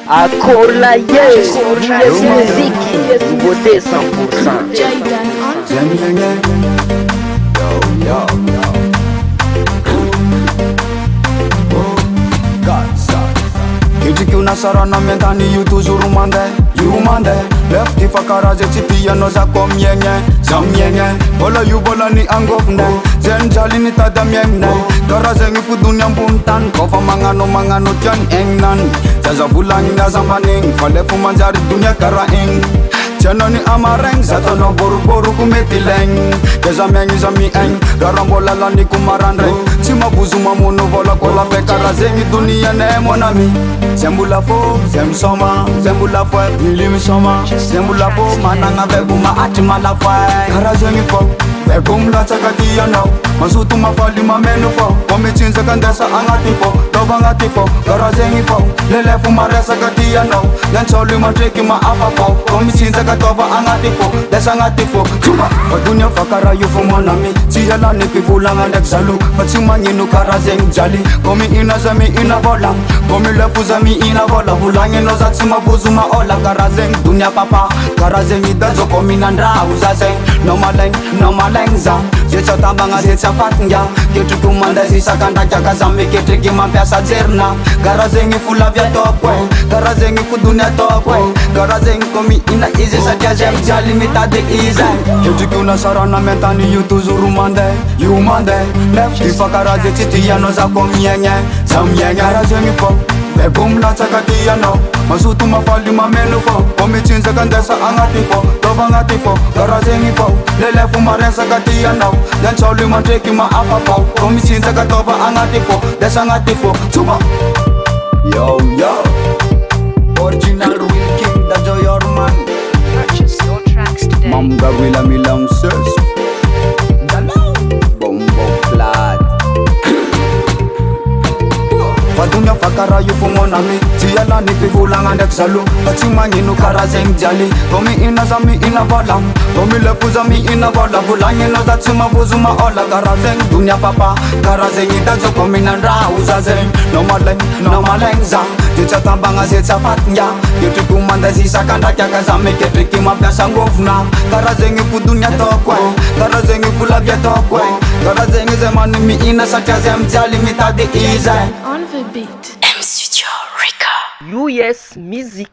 Accord la yes, musique, nouveauté 100%. Kitu unasarana mentani you toujours mande left ifakaraje chipia no za komyenye zamyenye bola you bola ni angofne zen jali ni tadamyenne karaze ngi fudunya mbuntan kofa mangano tian engnan zaza bulanga zambaning fale fu manjari dunya karaing Chanoni amareng zatono boru kumetileng Keza mengi zami eng Garambola lani kumarandreng Sima buzuma munu vola kola pekara zengi dunia ne monami Zembula fo, zem soma Zembula fo, milimi soma Zembula fo, mananga veguma atima la fo Kara zengi fo Vegum la chakati ya nao Masutu mafali mamenu fo Komi chinsa kandesa angati fo Tova ngati fo, kara zengi fo Lele fu maresa kati ya nao Yancholi matreki ma afa po Komi chinsa tova angatifo, desa angatifo Chuba, wadunya fakara yufu monami Siyala ni pifulanga neksalu Fatsima nyinu karazeng jali Komi ina zami ina vola Komi lefu zami ina vola Bulange no zatsima buzuma ola Karazeng dunya papa Karazeng idazo komi nandra uzazeng No maleng za Zetsa tabanga zetsa fatnga Ketu kumanda zisa kanda jaka zambi Ketri kima piasa zerna Karazeng ifula vya tokwe Karazeng ifu dunya tokwe Karazeng komi ina izi Sadia j'aime dia limita de easy Ketu kuna sarana mentani you toujours mande Left ifakaraje titi ya no za komyenye Zamyenye Karazeng ifo Vegum la chakati ya no Masutu mafali mamenu fo Komi chinsa kandesa angati fo Tova ngati fo Karazeng ifo Lele fu marensa kati ya no Yancholi matreki ma afa po Komi chinsa katova angati fo Desa ngati fo Chuba Yo Original Will King DADJO YORMAN Purchase your tracks today. Mamba wila milam ses Bombo plat Fadunya fakara yufu monami Siyala ni pifulanga neksalu Fatsima nyinu karazeng jali Komi ina zami ina vola Komi lefu zami ina vola Bulange no zatsima buzuma ola Karazeng dunya papa Karazeng idazo komi nandra uzazeng No maleng za Zetsa tambanga zetsa fatnya Ketu kumanda zisa kanda kyaka zame Ketri kima piasa ngofna Karazeng ifu dunya tokwe Karazeng ifu lavya tokwe Karazeng zemani mi ina satya zem jali mita de easy On the beat. Studio Record. US musique.